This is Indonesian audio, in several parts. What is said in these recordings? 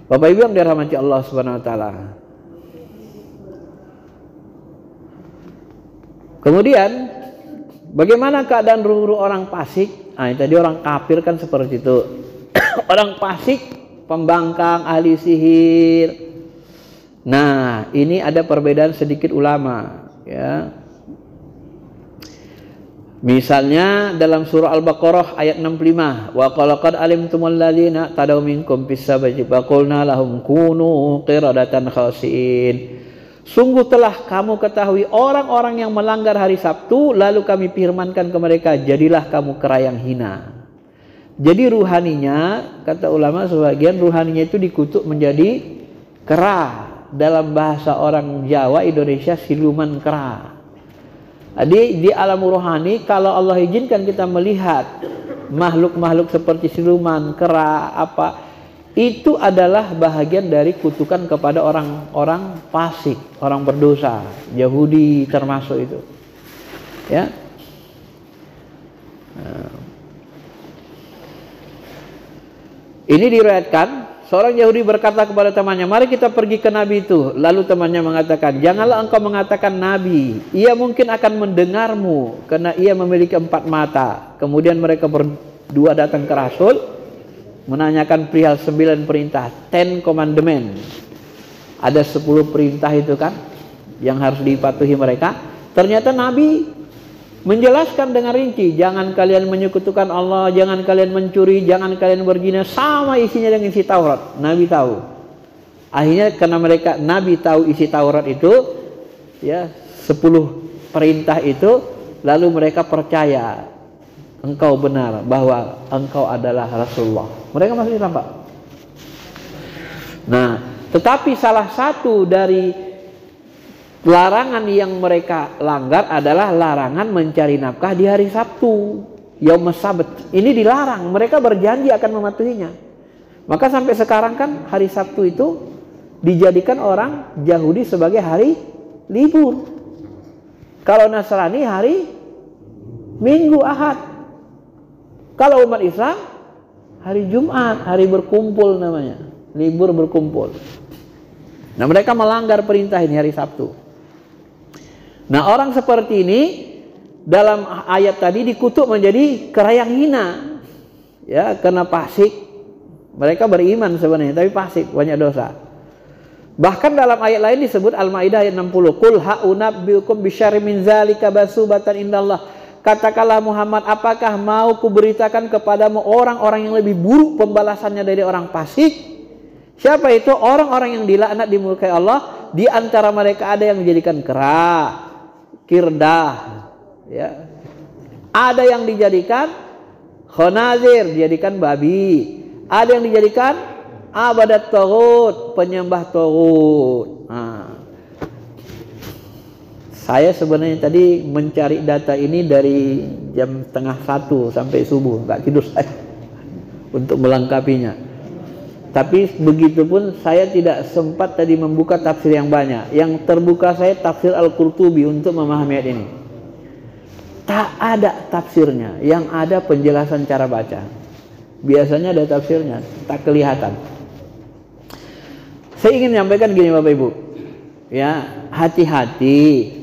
Bapak Ibu yang dirahmati Allah Subhanahu wa taala. Kemudian bagaimana keadaan ruh-ruh orang fasik? Nah, tadi orang kafir kan seperti itu. Orang fasik, pembangkang, ahli sihir. Nah, ini ada perbedaan sedikit ulama, ya. Misalnya dalam surah Al-Baqarah ayat 65, wa qad alimtumul ladzina tadaw minkum fis sabti faqulna lahum kunu qiradatan khasiin. Sungguh telah kamu ketahui orang-orang yang melanggar hari Sabtu, lalu kami firmankan ke mereka, jadilah kamu kera yang hina. Jadi ruhaninya, kata ulama sebagian, ruhaninya itu dikutuk menjadi kera. Dalam bahasa orang Jawa Indonesia siluman kera. Jadi di alam rohani kalau Allah izinkan kita melihat makhluk-makhluk seperti siluman, kera, apa, itu adalah bahagian dari kutukan kepada orang-orang fasik, orang berdosa. Yahudi termasuk itu. Ya. Ini diriwayatkan seorang Yahudi berkata kepada temannya, mari kita pergi ke Nabi itu. Lalu temannya mengatakan, janganlah engkau mengatakan Nabi, ia mungkin akan mendengarmu karena ia memiliki 4 mata. Kemudian mereka berdua datang ke Rasul menanyakan perihal 9 perintah, 10 commandment. Ada 10 perintah itu kan yang harus dipatuhi mereka. Ternyata Nabi menjelaskan dengan rinci, jangan kalian menyekutukan Allah, jangan kalian mencuri, jangan kalian berzina, sama isinya dengan isi Taurat. Nabi tahu. Akhirnya karena Nabi tahu isi Taurat itu, ya 10 perintah itu, lalu mereka percaya engkau benar bahwa engkau adalah Rasulullah. Mereka masuk Islam, Pak. Nah, tetapi salah satu dari larangan yang mereka langgar adalah larangan mencari nafkah di hari Sabtu, Yaum Sabt. Ini dilarang, mereka berjanji akan mematuhinya. Maka sampai sekarang kan hari Sabtu itu dijadikan orang Yahudi sebagai hari libur. Kalau Nasrani hari Minggu Ahad. Kalau umat Islam hari Jumat, hari berkumpul namanya, libur berkumpul. Nah, mereka melanggar perintah ini hari Sabtu. Nah, orang seperti ini dalam ayat tadi dikutuk menjadi kera yang hina, ya, karena fasik. Mereka beriman sebenarnya tapi fasik, banyak dosa. Bahkan dalam ayat lain disebut Al-Maidah ayat 60, qul ha'unabbiukum bisyarrin min zalika basubatan indallah. Katakanlah Muhammad, apakah mau kuberitakan kepadamu orang-orang yang lebih buruk pembalasannya dari orang fasik? Siapa itu? Orang-orang yang dilaknat dimurkai Allah. Di antara mereka ada yang menjadikan kera, kirdah, ya. Ada yang dijadikan khonazir, dijadikan babi. Ada yang dijadikan abadat taghut, penyembah taghut. Nah, saya sebenarnya tadi mencari data ini dari jam 12:30 sampai subuh, nggak tidur saya untuk melengkapinya. Tapi begitupun saya tidak sempat tadi membuka tafsir yang banyak. Yang terbuka saya tafsir Al-Qurtubi untuk memahami ayat ini. Tak ada tafsirnya, yang ada penjelasan cara baca. Biasanya ada tafsirnya, tak kelihatan. Saya ingin menyampaikan gini Bapak Ibu, ya, hati-hati.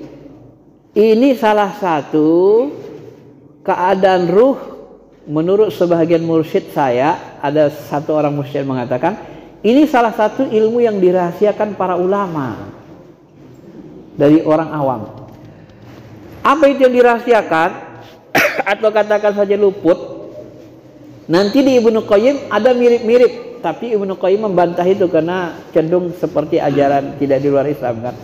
Ini salah satu keadaan ruh. Menurut sebahagian mursyid saya, ada satu orang mursyid mengatakan, ini salah satu ilmu yang dirahasiakan para ulama dari orang awam. Apa itu yang dirahasiakan? Atau katakan saja luput. Nanti di Ibnu Qayyim ada mirip-mirip, tapi Ibnu Qayyim membantah itu karena cenderung seperti ajaran tidak di luar Islam kan?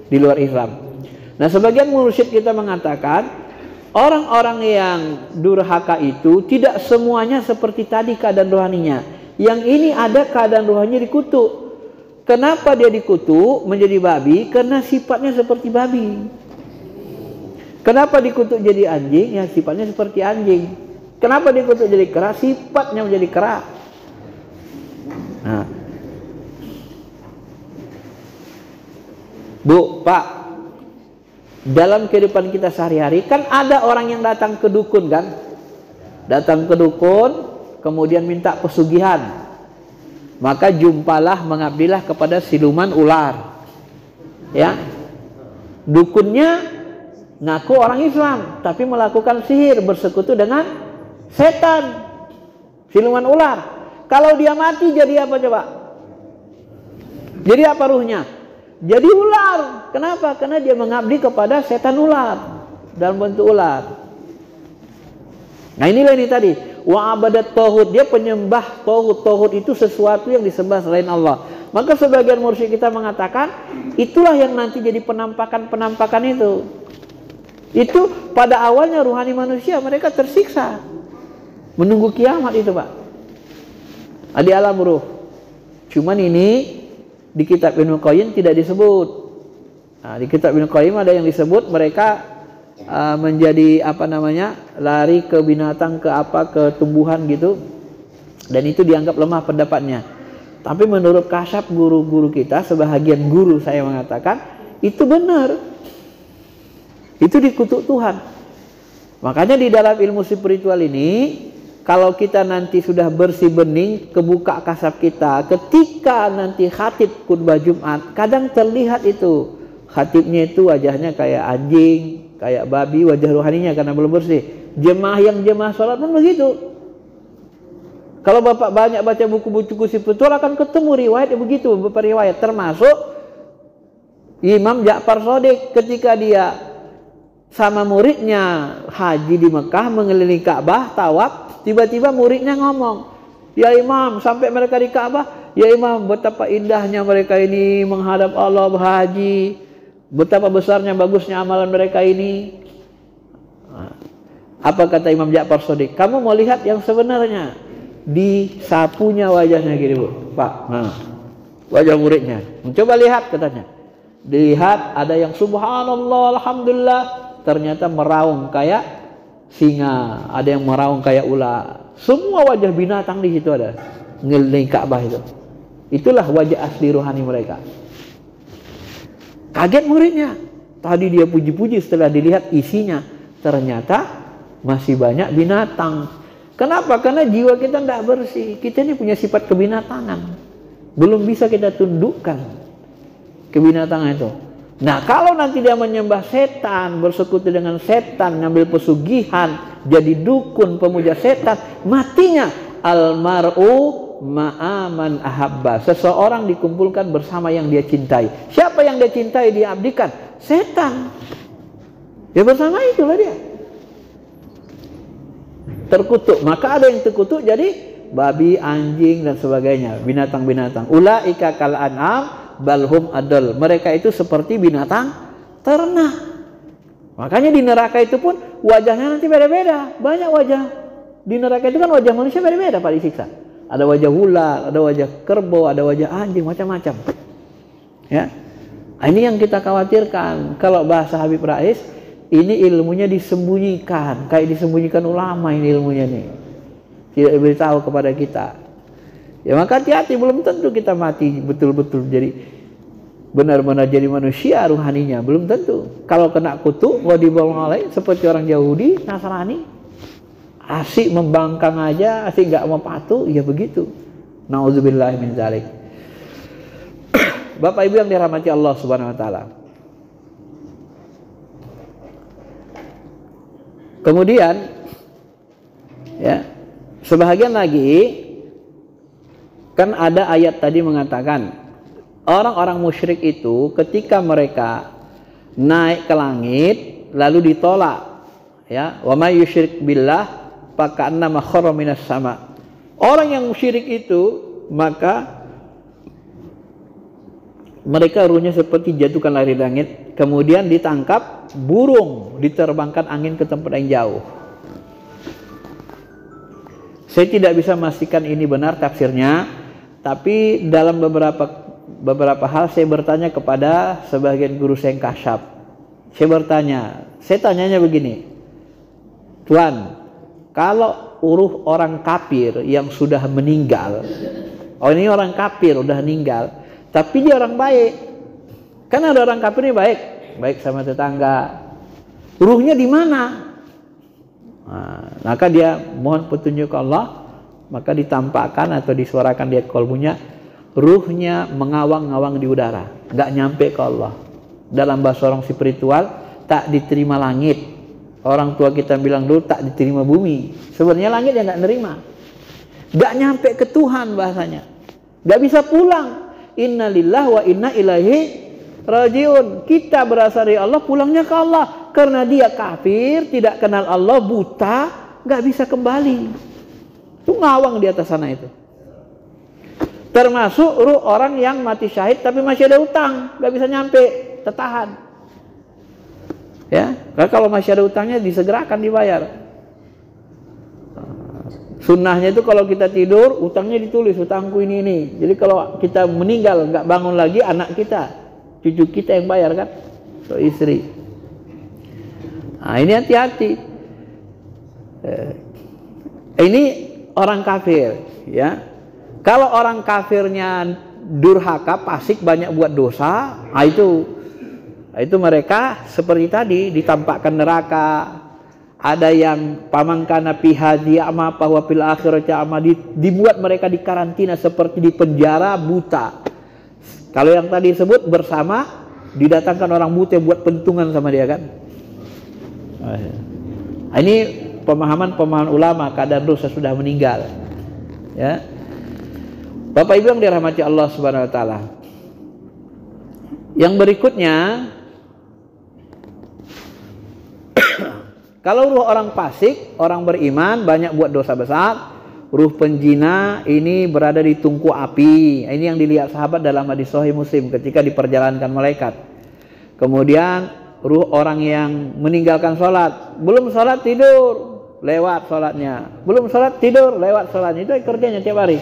Di luar Islam. Nah, sebagian mursyid kita mengatakan orang-orang yang durhaka itu tidak semuanya seperti tadi keadaan rohaninya. Yang ini ada keadaan rohaninya dikutuk. Kenapa dia dikutuk menjadi babi? Karena sifatnya seperti babi. Kenapa dikutuk jadi anjing? Ya sifatnya seperti anjing. Kenapa dikutuk jadi kera? Sifatnya menjadi kera. Nah. Bu, Pak, dalam kehidupan kita sehari-hari kan ada orang yang datang ke dukun kan, datang ke dukun kemudian minta pesugihan. maka jumpalah mengabdilah kepada siluman ular. Ya, dukunnya ngaku orang Islam tapi melakukan sihir, bersekutu dengan setan, siluman ular. Kalau dia mati jadi apa coba? Jadi apa ruhnya? Jadi ular. Kenapa? Karena dia mengabdi kepada setan ular dalam bentuk ular. Nah inilah ini tadi, wa abadat tauhid, dia penyembah tauhid. Tauhid itu sesuatu yang disembah selain Allah. Maka sebagian mursyid kita mengatakan itulah yang nanti jadi penampakan itu. Itu pada awalnya ruhani manusia mereka tersiksa menunggu kiamat itu Pak, di alam ruh. Cuman ini di kitab Ibnu Qayyim tidak disebut. Nah, di kitab Ibnu Qayyim ada yang disebut mereka menjadi apa namanya, lari ke binatang, ke apa, ke tumbuhan gitu, dan itu dianggap lemah pendapatnya. Tapi menurut kasyaf guru-guru kita, sebahagian guru saya mengatakan itu benar, itu dikutuk Tuhan. Makanya di dalam ilmu spiritual ini, kalau kita nanti sudah bersih bening, kebuka kasab kita, ketika nanti khatib khutbah Jumat, kadang terlihat itu khatibnya itu wajahnya kayak anjing, kayak babi, wajah rohaninya karena belum bersih. Jemaah sholat pun begitu. Kalau Bapak banyak baca buku-buku spiritual akan ketemu riwayat begitu, beberapa riwayat, termasuk Imam Ja'far Shadiq ketika dia sama muridnya haji di Mekah mengelilingi Ka'bah tawaf, tiba-tiba muridnya ngomong, "Ya Imam, sampai mereka di Ka'bah, ya Imam, betapa indahnya mereka ini menghadap Allah berhaji, betapa besarnya bagusnya amalan mereka ini." Apa kata Imam Ja'far Shadiq? "Kamu mau lihat yang sebenarnya?" Disapunya wajahnya gini Bu, Pak, nah, wajah muridnya, mencoba lihat katanya, dilihat ada yang subhanallah alhamdulillah, ternyata meraung kayak singa, ada yang meraung kayak ular, semua wajah binatang di situ ada ngeliling Ka'bah itu. Itulah wajah asli rohani mereka. Kaget muridnya, tadi dia puji-puji, setelah dilihat isinya ternyata masih banyak binatang. Kenapa? Karena jiwa kita tidak bersih. Kita ini punya sifat kebinatangan. Belum bisa kita tundukkan kebinatangan itu. Nah, kalau nanti dia menyembah setan, bersekutu dengan setan, ngambil pesugihan, jadi dukun, pemuja setan, matinya almar'u ma'aman ahabba. Seseorang dikumpulkan bersama yang dia cintai. Siapa yang dia cintai, dia abdikan? Setan. Ya bersama itulah dia terkutuk. Maka ada yang terkutuk jadi babi, anjing dan sebagainya, binatang-binatang. Ulaika kal an'am balhum adal. Mereka itu seperti binatang ternak. Makanya di neraka itu pun wajahnya nanti beda-beda. Banyak wajah di neraka itu kan, wajah manusia beda-beda Pak disiksa. Ada wajah ular, ada wajah kerbau, ada wajah anjing, macam-macam. Ya, ini yang kita khawatirkan. Kalau bahasa Habib Rais, ini ilmunya disembunyikan, kayak disembunyikan ulama ini ilmunya nih. Tidak diberitahu kepada kita. Ya maka hati-hati, belum tentu kita mati betul-betul jadi benar-benar jadi manusia ruhaninya, belum tentu. Kalau kena kutuk, ghadibullah alaih, seperti orang Yahudi, Nasrani, asik membangkang aja, asik nggak mau patuh, ya begitu. Nauzubillah min dzalik. Bapak Ibu yang dirahmati Allah Subhanahu wa taala. Kemudian ya, sebahagian lagi kan ada ayat tadi mengatakan orang-orang musyrik itu ketika mereka naik ke langit lalu ditolak, ya, wa may yusyrik billah faka'annama kharra minas sama. Orang yang musyrik itu maka mereka ruhnya seperti jatuhkan dari langit, kemudian ditangkap burung, diterbangkan angin ke tempat yang jauh. Saya tidak bisa memastikan ini benar tafsirnya, tapi dalam beberapa hal saya bertanya kepada sebagian guru saya yang kasyaf. Saya tanyanya begini, Tuan, kalau ruh orang kafir yang sudah meninggal, oh ini orang kafir udah meninggal, tapi dia orang baik, kan ada orang kafir ini baik sama tetangga, ruhnya di mana? Nah, maka dia mohon petunjuk Allah maka ditampakkan atau disuarakan di ayat qalbunya, ruhnya mengawang-awang di udara, nggak nyampe ke Allah. Dalam bahasa orang spiritual, tak diterima langit. Orang tua kita bilang dulu tak diterima bumi. Sebenarnya langit yang nggak nerima, nggak nyampe ke Tuhan bahasanya, nggak bisa pulang. Inna lillahi wa inna ilaihi rajiun. Kita berasal dari Allah, pulangnya ke Allah. Karena dia kafir, tidak kenal Allah, buta, nggak bisa kembali. Itu ngawang di atas sana itu. Termasuk ruh orang yang mati syahid tapi masih ada utang, nggak bisa nyampe, tertahan. Ya, kalau masih ada utangnya disegerakan dibayar. Sunnahnya itu kalau kita tidur, utangnya ditulis, utangku ini. Jadi kalau kita meninggal nggak bangun lagi, anak kita, cucu kita yang bayar kan, so, istri. Nah, ini hati-hati. Ini orang kafir, ya. Kalau orang kafirnya durhaka, fasik, banyak buat dosa, nah itu mereka seperti tadi ditampakkan neraka. Ada yang pamangkana pihadi ama bahwa fil akhirati ama, dibuat mereka di karantina seperti di penjara, buta. Kalau yang tadi disebut bersama, didatangkan orang buta buat pentungan sama dia kan. Ini pemahaman ulama kadar dosa sudah meninggal. Ya. Bapak Ibu yang dirahmati Allah Subhanahu wa taala. Yang berikutnya, kalau ruh orang fasik, orang beriman banyak buat dosa besar, ruh penjina ini berada di tungku api. Ini yang dilihat sahabat dalam hadis Sahih Muslim ketika diperjalankan malaikat. Kemudian ruh orang yang meninggalkan sholat, belum sholat tidur, lewat sholatnya, belum sholat tidur, lewat sholatnya, itu kerjanya tiap hari.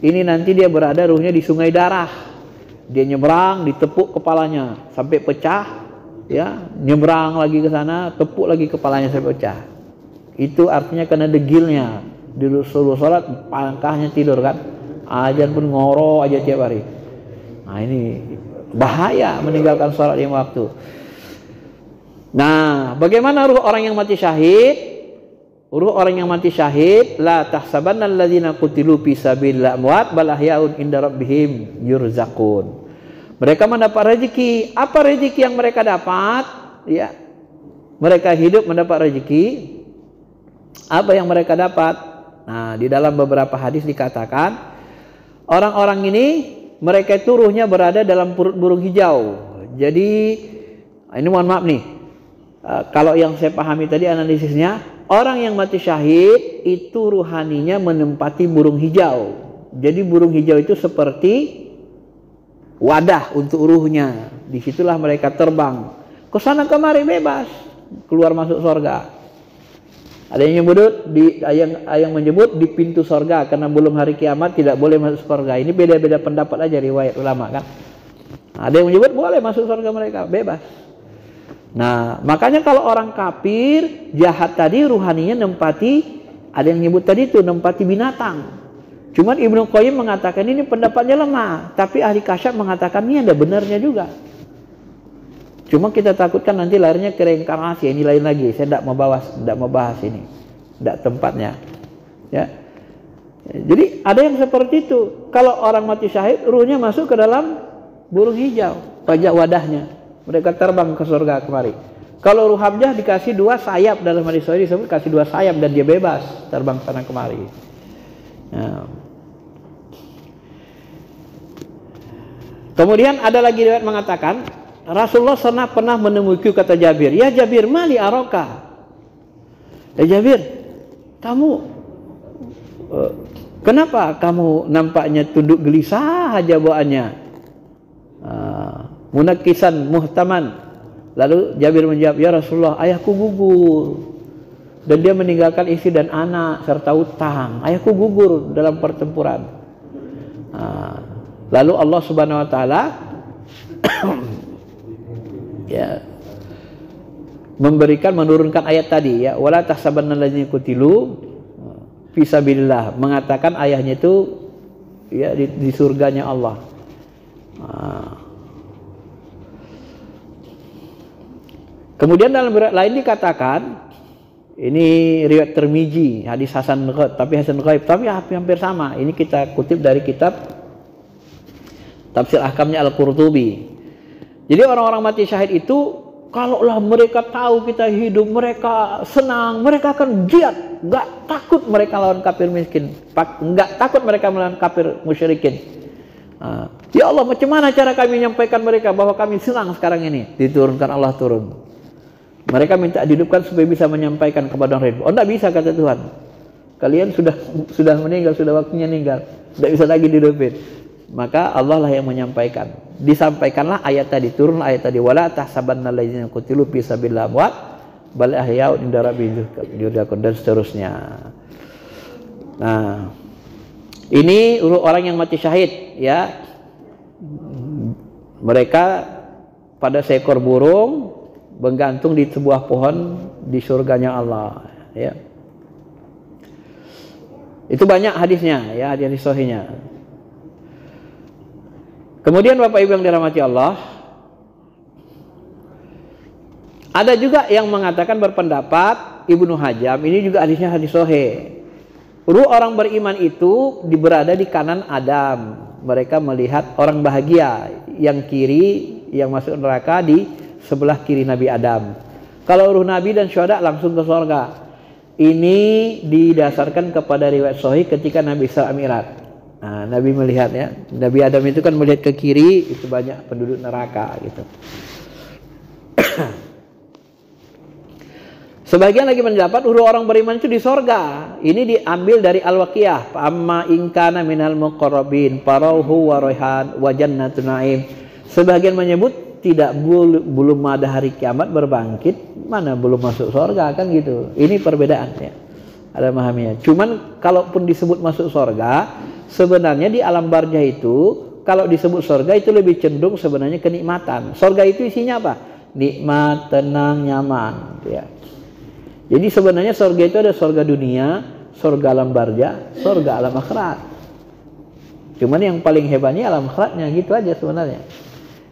Ini nanti dia berada ruhnya di sungai darah, dia nyebrang, ditepuk kepalanya sampai pecah, ya, nyebrang lagi ke sana, tepuk lagi kepalanya sampai pecah. Itu artinya kena degilnya, disuruh sholat, pangkahnya tidur kan, azan pun ngoro aja tiap hari. Nah ini bahaya meninggalkan sholat yang waktu. Nah, bagaimana ruh orang yang mati syahid? Ruh orang yang mati syahid, la tahsabanna alladzina qutilu fi sabilillah amwat bal ahyaun inda rabbihim yurzaqun. Mereka mendapat rezeki. Apa rezeki yang mereka dapat? Ya. Mereka hidup mendapat rezeki. Apa yang mereka dapat? Nah, di dalam beberapa hadis dikatakan orang-orang ini mereka itu ruhnya berada dalam perut burung hijau. Jadi ini mohon maaf nih. Kalau yang saya pahami tadi analisisnya, orang yang mati syahid itu ruhaninya menempati burung hijau. Jadi burung hijau itu seperti wadah untuk ruhnya. Disitulah mereka terbang ke sana kemari bebas, keluar masuk surga. Ada yang menyebut di pintu surga, karena belum hari kiamat tidak boleh masuk surga. Ini beda-beda pendapat aja riwayat ulama kan. Ada yang menyebut boleh masuk surga mereka bebas. Nah, makanya kalau orang kafir jahat tadi ruhaninya nempati, ada yang nyebut tadi itu nempati binatang. Cuman Ibnu Qayyim mengatakan ini pendapatnya lemah, tapi ahli kasyaf mengatakan ini ada benarnya juga. Cuma kita takutkan nanti larinya ke reinkarnasi, ini lain lagi. Saya tidak mau bahas ini, tidak tempatnya. Ya. Jadi ada yang seperti itu. Kalau orang mati syahid, ruhnya masuk ke dalam burung hijau, pajak wadahnya. Mereka terbang ke surga kemari. Kalau ruh Hamzah dikasih 2 sayap, dalam hadis sahih disebut kasih 2 sayap dan dia bebas terbang sana kemari. Nah. Kemudian ada lagi riwayat mengatakan Rasulullah pernah menemuiku, kata Jabir, ya Jabir mali aroka. Ya Jabir, kamu kenapa kamu nampaknya tunduk gelisah aja bawaannya? Munakisan muhtaman. Lalu Jabir menjawab, ya Rasulullah, ayahku gugur dan dia meninggalkan istri dan anak serta utang. Ayahku gugur dalam pertempuran. Lalu Allah Subhanahu wa taala ya menurunkan ayat tadi, ya, wala tahsabanna alladzina qutilu fi sabilillah, mengatakan ayahnya itu ya di surganya Allah. Kemudian dalam riwayat lain dikatakan, Ini riwayat Tirmizi, hadis Hasan Ghaib, tapi hampir sama. Ini kita kutip dari kitab Tafsir Ahkamnya Al-Qurtubi. Jadi orang-orang mati syahid itu, kalaulah mereka tahu kita hidup, mereka senang, mereka akan giat, nggak takut mereka lawan kafir miskin, nggak takut mereka melawan kafir musyrikin. Ya Allah, macam mana cara kami menyampaikan mereka bahwa kami senang sekarang ini? Diturunkan Allah turun. Mereka minta dihidupkan supaya bisa menyampaikan kepada orang. Oh, tidak bisa, kata Tuhan. Kalian sudah meninggal, sudah waktunya meninggal, tidak bisa lagi dihidupin. Maka Allah lah yang menyampaikan. Disampaikanlah ayat tadi, turun ayat tadi. Wala tahsabanna alladziina qutilu fi sabilillah amwat bal ahya'un 'inda rabbihim yurzaqun, dan seterusnya. Nah, ini orang yang mati syahid, ya. Mereka pada seekor burung menggantung di sebuah pohon di surganya Allah, ya. Itu banyak hadisnya, ya, hadis sahihnya. Kemudian Bapak Ibu yang dirahmati Allah, ada juga yang mengatakan, berpendapat Ibnu Hajam, ini juga hadisnya hadis sahih. Ruh orang beriman itu berada di kanan Adam. Mereka melihat orang bahagia yang kiri, yang masuk neraka di sebelah kiri Nabi Adam. Kalau ruh Nabi dan syuhada langsung ke surga. Ini didasarkan kepada riwayat sahih ketika Nabi Isra Mi'raj. Nah, Nabi melihat, ya, Nabi Adam itu kan melihat ke kiri, itu banyak penduduk neraka gitu. Sebagian lagi mendapat ruh orang beriman itu di sorga. Ini diambil dari Al-Waqiah. Amma ingkana minal muqarrabin farauhu wa raihan wa jannatun na'im. Sebagian menyebut belum ada hari kiamat berbangkit, mana belum masuk sorga, kan gitu. Ini perbedaan, ya. Ada memahaminya. Cuman kalaupun disebut masuk sorga, sebenarnya di alam barzah itu, kalau disebut sorga itu lebih cenderung sebenarnya kenikmatan. Sorga itu isinya apa? Nikmat, tenang, nyaman, ya. Jadi sebenarnya sorga itu ada sorga dunia, sorga alam barzah, sorga alam akhirat. Cuman yang paling hebatnya alam akhiratnya, gitu aja sebenarnya.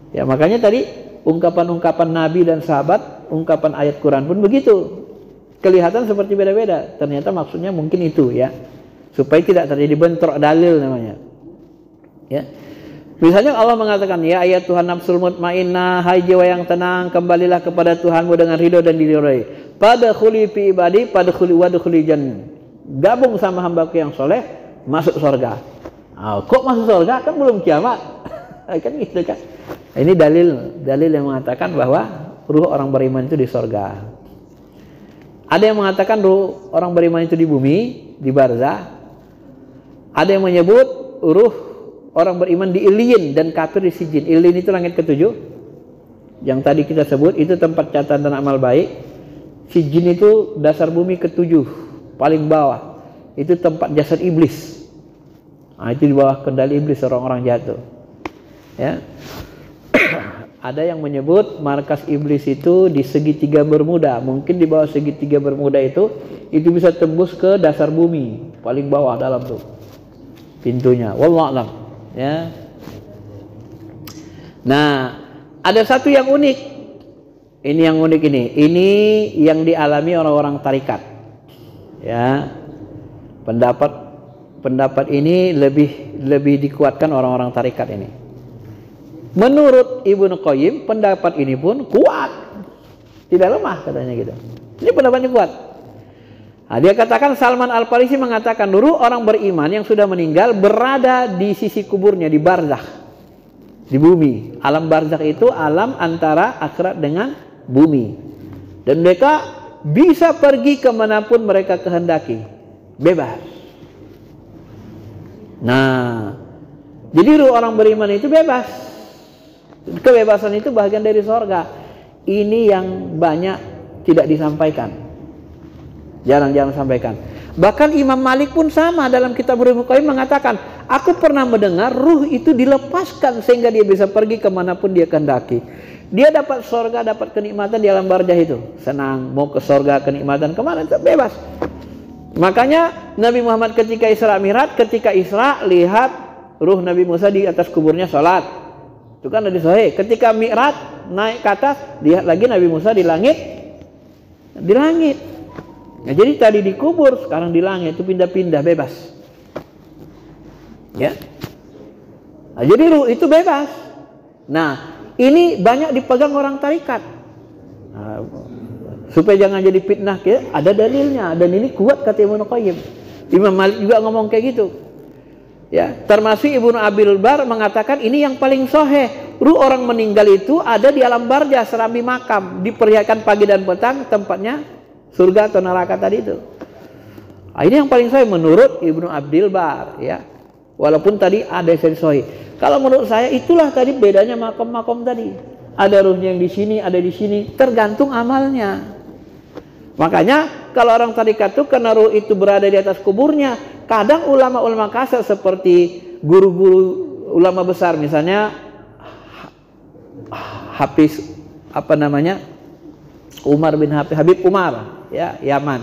Ya, makanya tadi ungkapan-ungkapan Nabi dan sahabat, ungkapan ayat Quran pun begitu. Kelihatan seperti beda-beda. Ternyata maksudnya mungkin itu, ya. Supaya tidak terjadi bentrok dalil namanya. Ya. Misalnya Allah mengatakan, ya ayat Tuhan nafsul mutmainnah, hai jiwa yang tenang, kembalilah kepada Tuhanmu dengan ridho dan diridhoi. Padkhuli fi ibadi, padkhuli wadkhuli jannah. Gabung sama hambaku yang soleh, masuk surga. Kok masuk surga? Kan belum kiamat. Kan gitu kan. Ini dalil yang mengatakan bahwa ruh orang beriman itu di surga. Ada yang mengatakan ruh orang beriman itu di bumi, di barzah. Ada yang menyebut ruh orang beriman di Iliyin dan kafir di Sijin. Iliyin itu langit ketujuh. Yang tadi kita sebut itu tempat catatan amal baik. Sijin itu dasar bumi ketujuh, paling bawah. Itu tempat jasad iblis. Nah, itu di bawah kendali iblis, orang-orang jatuh. Ya. Ada yang menyebut markas iblis itu di segitiga Bermuda. Mungkin di bawah segitiga Bermuda itu bisa tembus ke dasar bumi, paling bawah dalam tuh pintunya. Wallahu a'lam. Ya. Nah, ada satu yang unik. Ini yang unik ini. Ini yang dialami orang-orang tarikat. Ya. Pendapat ini lebih dikuatkan orang-orang tarikat ini. Menurut Ibnu Qayyim, pendapat ini pun kuat. Tidak lemah katanya gitu. Ini pendapatnya kuat. Nah, dia katakan, Salman Al-Farisi mengatakan, ruh orang beriman yang sudah meninggal berada di sisi kuburnya, di barzakh, di bumi. Alam barzakh itu alam antara akhirat dengan bumi. Dan mereka bisa pergi kemanapun mereka kehendaki. Bebas. Nah, jadi ruh orang beriman itu bebas. Kebebasan itu bagian dari sorga. Ini yang banyak tidak disampaikan. Jarang-jarang sampaikan. Bahkan Imam Malik pun sama dalam kitab Ibnu Qayyim mengatakan, aku pernah mendengar ruh itu dilepaskan sehingga dia bisa pergi kemanapun dia kehendaki. Dia dapat sorga, dapat kenikmatan di alam barzah itu. Senang, mau ke sorga, kenikmatan kemana, bebas. Makanya Nabi Muhammad ketika Isra Mi'raj, ketika Isra lihat ruh Nabi Musa di atas kuburnya sholat. Itu kan hadis sahih. Ketika Mi'raj naik ke atas, lihat lagi Nabi Musa di langit. Di langit. Nah, jadi tadi dikubur, sekarang di langit, itu pindah-pindah bebas. Ya. Nah, jadi ruh itu bebas. Nah, ini banyak dipegang orang tarikat. Nah, supaya jangan jadi fitnah, ya, ada dalilnya, dan ini kuat kata Ibnu Qayyim. Imam Malik juga ngomong kayak gitu. Ya, termasuk Ibnu Abil Bar mengatakan ini yang paling sahih. Ruh orang meninggal itu ada di alam barzah, serambi makam, diperlihatkan pagi dan petang, tempatnya surga atau neraka tadi itu. Nah, ini yang paling sahih menurut Ibnu Abil Bar, ya. Walaupun tadi ada yang sahih. Kalau menurut saya itulah tadi bedanya makom-makom tadi. Ada ruhnya yang di sini, ada di sini, tergantung amalnya. Makanya kalau orang tarikat itu karena ruh itu berada di atas kuburnya, kadang ulama-ulama kasar seperti guru-guru ulama besar, misalnya Hafiz Umar bin Habib Umar, ya, Yaman.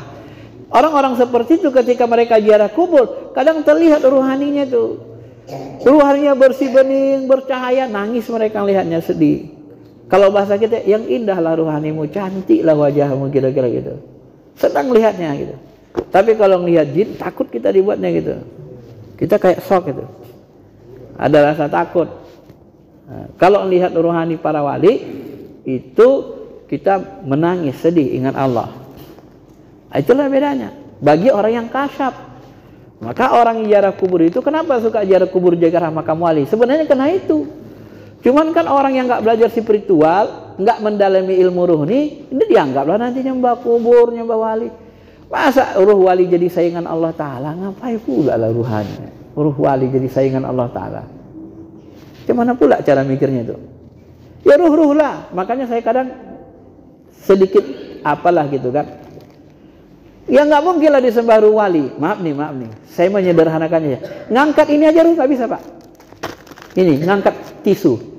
Orang-orang seperti itu ketika mereka ziarah kubur, kadang terlihat ruhaninya itu. Ruhaninya bersih bening, bercahaya, nangis mereka lihatnya, sedih. Kalau bahasa kita, yang indahlah ruhanimu, cantiklah wajahmu, kira-kira gitu. Senang lihatnya gitu. Tapi kalau ngelihat jin, takut kita dibuatnya gitu. Kita kayak shock gitu. Ada rasa takut. Nah, kalau melihat ruhani para wali, itu kita menangis, sedih, ingat Allah. Itulah bedanya. Bagi orang yang kasyaf. Maka orang ziarah kubur itu, kenapa suka ziarah kubur, jaga makam wali? Sebenarnya karena itu. Cuman kan orang yang nggak belajar spiritual, nggak mendalami ilmu ruh ini dianggaplah nanti nyembah kubur, nyembah wali. Masa ruh wali jadi saingan Allah Ta'ala? Ngapain pula lah ruhani? Ruh wali jadi saingan Allah Ta'ala. Gimana pula cara mikirnya itu? Ya ruh-ruh lah. Makanya saya kadang sedikit apalah gitu kan. Ya nggak mungkin lah disembah ruh wali. Maaf nih. Saya menyederhanakannya ya. Ngangkat ini aja ruh nggak bisa, Pak. Ini ngangkat tisu.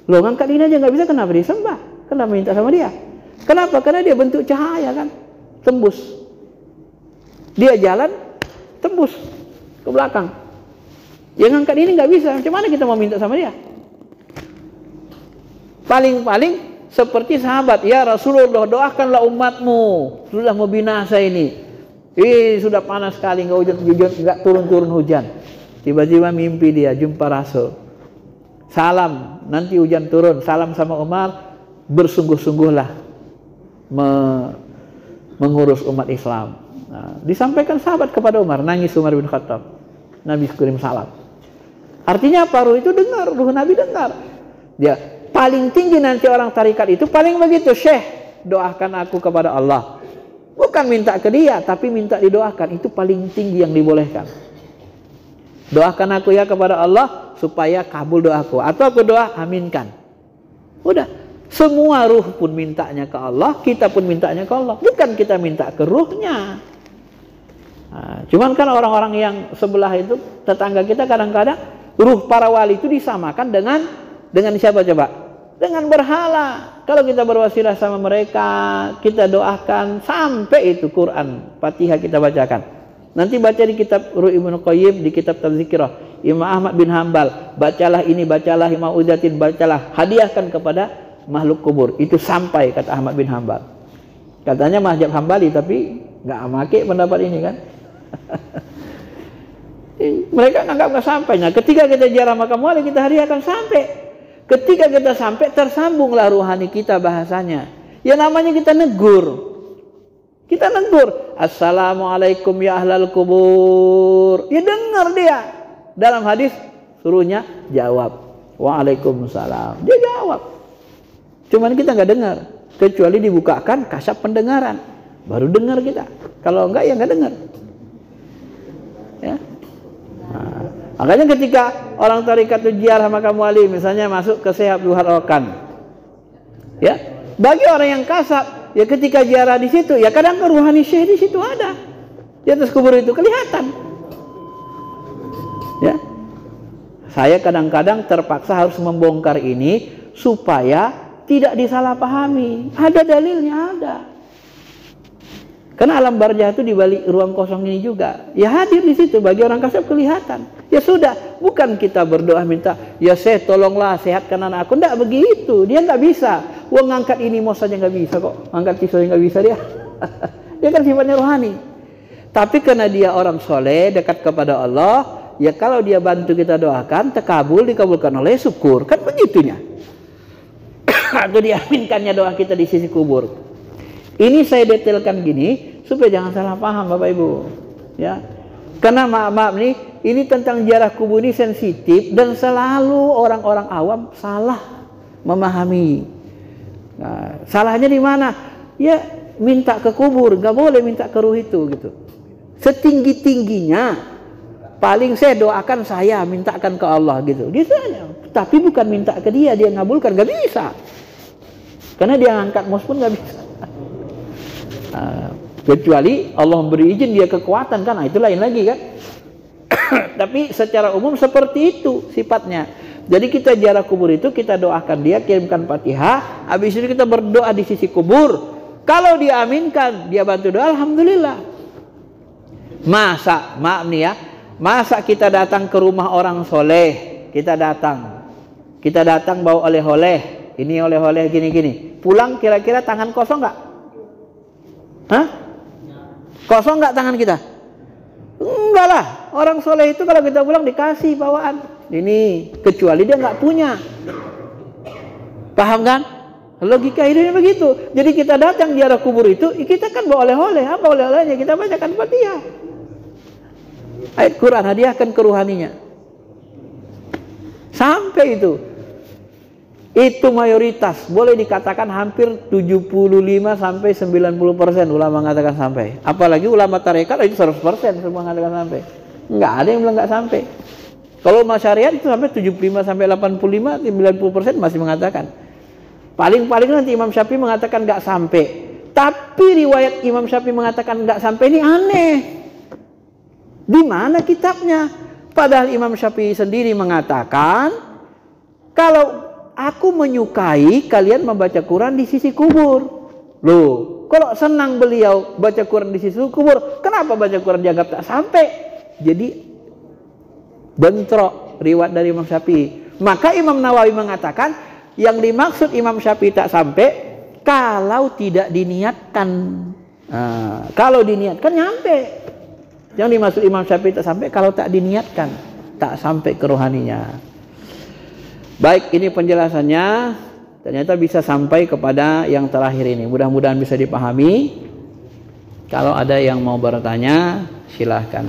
Loh, ngangkat ini aja nggak bisa, kenapa disembah? Kenapa minta sama dia? Kenapa? Karena dia bentuk cahaya kan, tembus. Dia jalan, tembus ke belakang. Yang ngangkat ini nggak bisa. Macam mana kita mau minta sama dia? Paling-paling seperti sahabat, ya Rasulullah, doakanlah umatmu, sudah mau binasa ini. Sudah panas sekali, nggak turun hujan. Tiba-tiba mimpi dia jumpa Rasul. Salam, nanti hujan turun. Salam sama Umar, bersungguh-sungguhlah mengurus umat Islam. Nah, disampaikan sahabat kepada Umar, nangis Umar bin Khattab. Nabi kirim salam. Artinya apa? Ruh itu dengar, ruh Nabi dengar. Dia paling tinggi nanti orang tarikat itu paling begitu, Syekh, doakan aku kepada Allah. Bukan minta ke dia, tapi minta didoakan. Itu paling tinggi yang dibolehkan. Doakan aku ya kepada Allah supaya kabul doaku, atau aku doa aminkan. Udah, semua ruh pun mintanya ke Allah, kita pun mintanya ke Allah. Bukan kita minta ke ruhnya. Nah, cuman kan orang-orang yang sebelah itu, tetangga kita, kadang-kadang ruh para wali itu disamakan dengan siapa coba? Dengan berhala. Kalau kita berwasilah sama mereka, kita doakan sampai itu Quran, Fatihah kita bacakan. Nanti baca di kitab Ruh Ibnu Qayyim, di kitab Tadzkirah Imam Ahmad bin Hambal, bacalah ini, bacalah Mau'izatin, bacalah, hadiahkan kepada makhluk kubur. Itu sampai, kata Ahmad bin Hambal. Katanya mazhab Hambali, tapi nggak pakai pendapat ini kan. Mereka nganggap nggak sampai. Nah, ketika kita ziarah makam wali, kita hadiahkan sampai. Ketika kita sampai, tersambunglah ruhani kita bahasanya. Ya namanya kita negur. Kita negur, assalamualaikum ya ahlal kubur. Ya dengar dia. Dalam hadis suruhnya jawab, waalaikumsalam. Dia jawab. Cuman kita nggak dengar, kecuali dibukakan kasab pendengaran, baru dengar kita. Kalau enggak ya nggak dengar. Ya. Nah, makanya ketika orang tarikat ziarah makam wali, misalnya masuk ke Syekh Abdul Harrakan, ya, bagi orang yang kasab, ya ketika ziarah di situ, ya kadang ruhani syekh di situ ada. Di atas kubur itu kelihatan. Ya. Saya kadang-kadang terpaksa harus membongkar ini supaya tidak disalahpahami. Ada dalilnya, ada. Karena alam barzah itu di balik ruang kosong ini juga. Ya hadir di situ, bagi orang kasab kelihatan. Ya sudah, bukan kita berdoa minta, ya Syekh tolonglah sehatkan anak aku. Enggak begitu, dia nggak bisa. Wong ngangkat ini mau saja nggak bisa kok, angkat tisu nggak bisa dia. Dia kan sifatnya rohani. Tapi karena dia orang soleh, dekat kepada Allah, ya kalau dia bantu kita doakan, terkabul, dikabulkan oleh, syukur. Kan begitunya. Atau diaminkannya doa kita di sisi kubur. Ini saya detailkan gini supaya jangan salah paham Bapak Ibu. Ya, karena maaf nih, ini tentang ziarah kubur ini sensitif dan selalu orang-orang awam salah memahami. Nah, salahnya di mana? Ya minta ke kubur, nggak boleh minta ke ruh itu gitu. Setinggi-tingginya paling saya doakan, saya mintakan ke Allah gitu. Gitu aja. Tapi bukan minta ke dia ngabulkan, nggak bisa. Karena dia ngangkat mos pun nggak bisa. Kecuali Allah memberi izin dia kekuatan kan, itu lain lagi kan. Tapi secara umum seperti itu sifatnya. Jadi kita ziarah kubur itu, kita doakan dia, kirimkan Fatihah, habis itu kita berdoa di sisi kubur. Kalau dia aminkan, dia bantu doa, alhamdulillah. Masa, maaf nih ya, masa kita datang ke rumah orang soleh, kita datang bawa oleh-oleh, ini oleh-oleh gini-gini, pulang kira-kira tangan kosong nggak? Hah? Kosong nggak tangan kita? Enggak lah, orang soleh itu kalau kita pulang dikasih bawaan ini, kecuali dia nggak punya. Paham kan? Logika hidupnya begitu. Jadi kita datang di arah kubur itu, kita kan bawa oleh-oleh. Apa oleh-olehnya? Kita bacakan Fatihah, ayat Quran, hadiahkan ke ruhaninya. Sampai itu mayoritas, boleh dikatakan hampir 75 sampai 90% ulama mengatakan sampai. Apalagi ulama tarekat itu 100% semua mengatakan sampai. Enggak ada yang bilang enggak sampai. Kalau masyariat itu sampai 75 sampai 85, 90% masih mengatakan. Paling-paling nanti Imam Syafi'i mengatakan enggak sampai. Tapi riwayat Imam Syafi'i mengatakan enggak sampai ini aneh. Di mana kitabnya? Padahal Imam Syafi'i sendiri mengatakan, kalau aku menyukai kalian membaca Quran di sisi kubur. Loh, kalau senang beliau baca Quran di sisi kubur, kenapa baca Quran dianggap tak sampai? Jadi bentrok riwayat dari Imam Syafi'i. Maka Imam Nawawi mengatakan, yang dimaksud Imam Syafi'i tak sampai kalau tidak diniatkan. Nah, kalau diniatkan nyampe. Yang dimaksud Imam Syafi'i tak sampai kalau tak diniatkan, tak sampai ke rohaninya. Baik, ini penjelasannya. Ternyata bisa sampai kepada yang terakhir ini. Mudah-mudahan bisa dipahami. Kalau ada yang mau bertanya, silahkan.